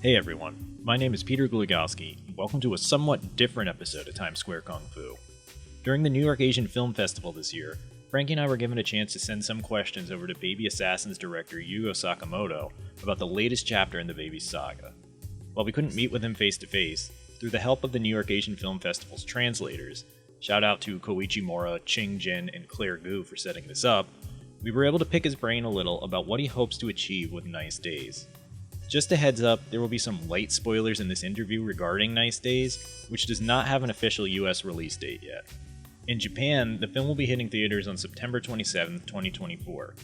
Hey everyone, my name is Peter Glugowski, and welcome to a somewhat different episode of Times Square Kung Fu. During the New York Asian Film Festival this year, Frankie and I were given a chance to send some questions over to Baby Assassins director Yuga Sakamoto about the latest chapter in the Baby saga. While we couldn't meet with him face to face, through the help of the New York Asian Film Festival's translators, shout out to Koichi Mora, Ching Jin, and Claire Gu for setting this up, we were able to pick his brain a little about what he hopes to achieve with Nice Days. Just a heads up, there will be some light spoilers in this interview regarding Nice Days, which does not have an official US release date yet. In Japan, the film will be hitting theaters on September 27, 2024.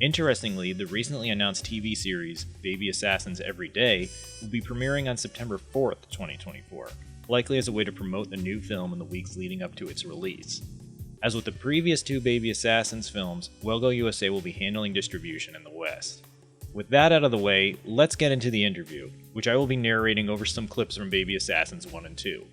Interestingly, the recently announced TV series Baby Assassins Every Day will be premiering on September 4th, 2024, likely as a way to promote the new film in the weeks leading up to its release. As with the previous two Baby Assassins films, Wellgo USA will be handling distribution in the West. With that out of the way, let's get into the interview, which I will be narrating over some clips from Baby Assassins 1 and 2.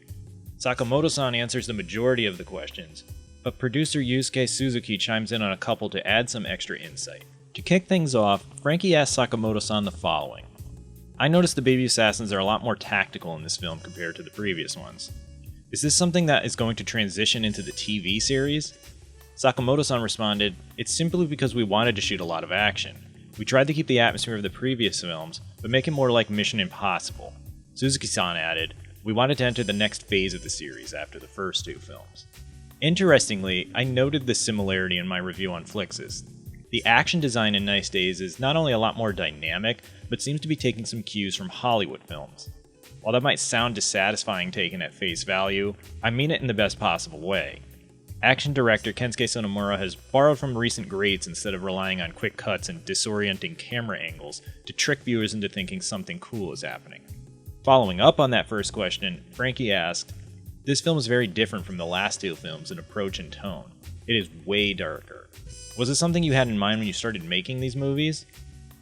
Sakamoto-san answers the majority of the questions, but producer Yusuke Suzuki chimes in on a couple to add some extra insight. To kick things off, Frankie asks Sakamoto-san the following. I noticed the Baby Assassins are a lot more tactical in this film compared to the previous ones. Is this something that is going to transition into the TV series? Sakamoto-san responded, it's simply because we wanted to shoot a lot of action. We tried to keep the atmosphere of the previous films, but make it more like Mission Impossible. Suzuki-san added, we wanted to enter the next phase of the series after the first two films. Interestingly, I noted this similarity in my review on Flixus. The action design in Nice Days is not only a lot more dynamic, but seems to be taking some cues from Hollywood films. While that might sound dissatisfying taken at face value, I mean it in the best possible way. Action director Kensuke Sonomura has borrowed from recent greats instead of relying on quick cuts and disorienting camera angles to trick viewers into thinking something cool is happening. Following up on that first question, Frankie asked, this film is very different from the last two films in approach and tone. It is way darker. Was it something you had in mind when you started making these movies?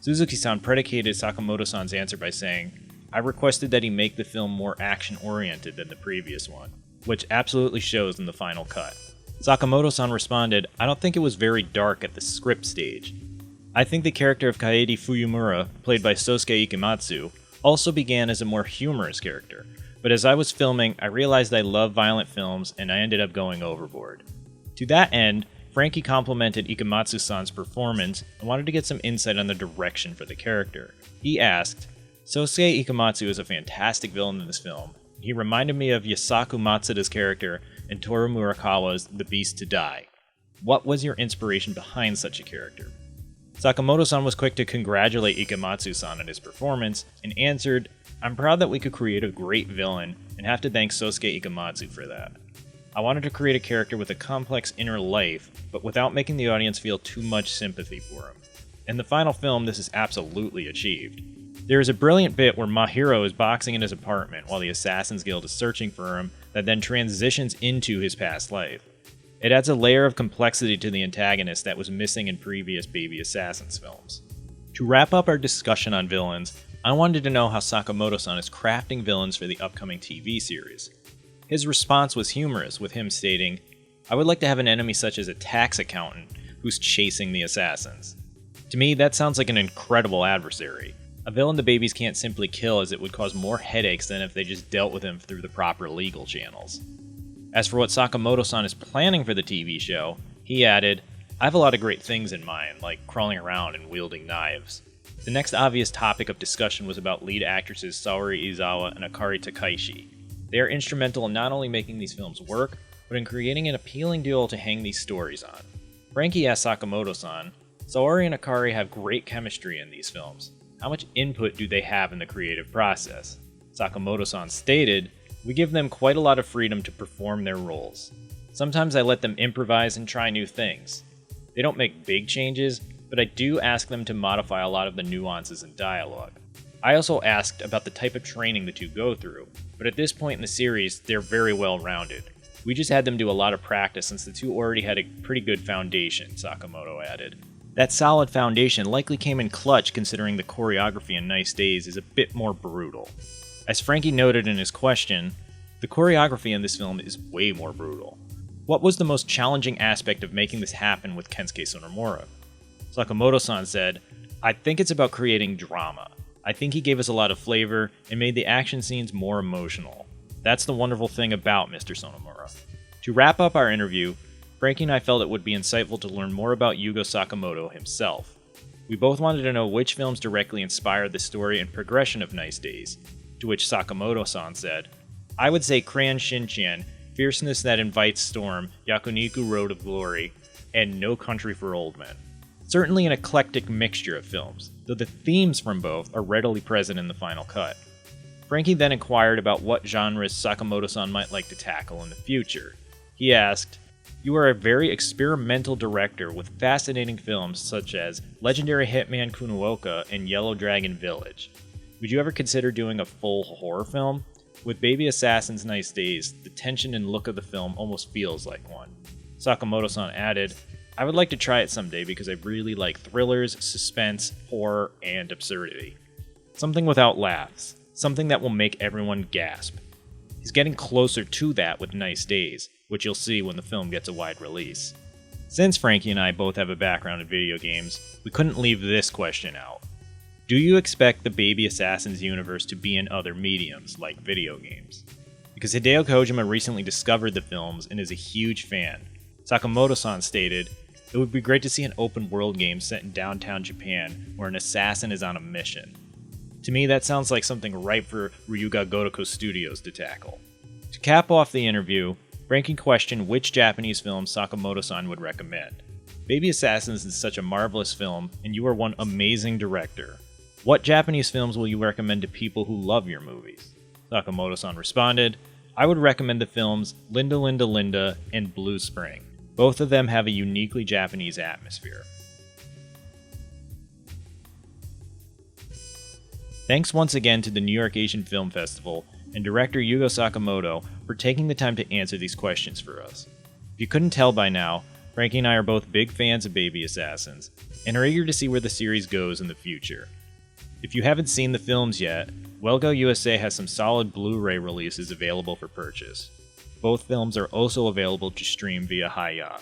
Suzuki-san predicated Sakamoto-san's answer by saying, I requested that he make the film more action-oriented than the previous one, which absolutely shows in the final cut. Sakamoto-san responded, I don't think it was very dark at the script stage. I think the character of Kaede Fuyumura, played by Sosuke Ikematsu, also began as a more humorous character, but as I was filming, I realized I love violent films and I ended up going overboard. To that end, Frankie complimented Ikematsu-san's performance and wanted to get some insight on the direction for the character. He asked, Sosuke Ikematsu is a fantastic villain in this film. He reminded me of Yasaku Matsuda's character in Toru Murakawa's The Beast to Die. What was your inspiration behind such a character? Sakamoto-san was quick to congratulate Ikematsu-san on his performance and answered, I'm proud that we could create a great villain and have to thank Sosuke Ikematsu for that. I wanted to create a character with a complex inner life, but without making the audience feel too much sympathy for him. In the final film, this is absolutely achieved. There is a brilliant bit where Mahiro is boxing in his apartment while the Assassin's Guild is searching for him that then transitions into his past life. It adds a layer of complexity to the antagonist that was missing in previous Baby Assassins films. To wrap up our discussion on villains, I wanted to know how Sakamoto-san is crafting villains for the upcoming TV series. His response was humorous, with him stating, I would like to have an enemy such as a tax accountant who's chasing the assassins. To me, that sounds like an incredible adversary. A villain the babies can't simply kill, as it would cause more headaches than if they just dealt with him through the proper legal channels. As for what Sakamoto-san is planning for the TV show, he added, I have a lot of great things in mind, like crawling around and wielding knives. The next obvious topic of discussion was about lead actresses Saori Izawa and Akari Takaishi. They are instrumental in not only making these films work, but in creating an appealing duo to hang these stories on. Frankie asked Sakamoto-san, Saori and Akari have great chemistry in these films. How much input do they have in the creative process? Sakamoto-san stated, we give them quite a lot of freedom to perform their roles. Sometimes I let them improvise and try new things. They don't make big changes, but I do ask them to modify a lot of the nuances in dialogue. I also asked about the type of training the two go through, but at this point in the series, they're very well rounded. We just had them do a lot of practice since the two already had a pretty good foundation, Sakamoto added. That solid foundation likely came in clutch considering the choreography in Nice Days is a bit more brutal. As Frankie noted in his question, the choreography in this film is way more brutal. What was the most challenging aspect of making this happen with Kensuke Sonomura? Sakamoto-san said, I think it's about creating drama. I think he gave us a lot of flavor and made the action scenes more emotional. That's the wonderful thing about Mr. Sonomura. To wrap up our interview, Frankie and I felt it would be insightful to learn more about Yuga Sakamoto himself. We both wanted to know which films directly inspired the story and progression of Nice Days, to which Sakamoto-san said, "I would say Crayon Shinchan, Fierceness That Invites Storm, Yakuniku Road of Glory, and No Country for Old Men." Certainly an eclectic mixture of films, though the themes from both are readily present in the final cut. Frankie then inquired about what genres Sakamoto-san might like to tackle in the future. He asked, "You are a very experimental director with fascinating films such as Legendary Hitman Kunuoka and Yellow Dragon Village. Would you ever consider doing a full horror film? With Baby Assassin's Nice Days, the tension and look of the film almost feels like one." Sakamoto-san added, "I would like to try it someday because I really like thrillers, suspense, horror, and absurdity. Something without laughs. Something that will make everyone gasp." He's getting closer to that with Nice Days, which you'll see when the film gets a wide release. Since Frankie and I both have a background in video games, we couldn't leave this question out. Do you expect the Baby Assassins universe to be in other mediums, like video games? Because Hideo Kojima recently discovered the films and is a huge fan. Sakamoto-san stated, "It would be great to see an open-world game set in downtown Japan where an assassin is on a mission." To me, that sounds like something ripe for Ryuga Gotoku Studios to tackle. To cap off the interview, Frankie questioned which Japanese film Sakamoto-san would recommend. Baby Assassins is such a marvelous film, and you are one amazing director. What Japanese films will you recommend to people who love your movies? Sakamoto-san responded, "I would recommend the films Linda Linda Linda and Blue Spring. Both of them have a uniquely Japanese atmosphere." Thanks once again to the New York Asian Film Festival and director Yugo Sakamoto for taking the time to answer these questions for us. If you couldn't tell by now, Frankie and I are both big fans of Baby Assassins, and are eager to see where the series goes in the future. If you haven't seen the films yet, Wellgo USA has some solid Blu-ray releases available for purchase. Both films are also available to stream via Hi-YAH.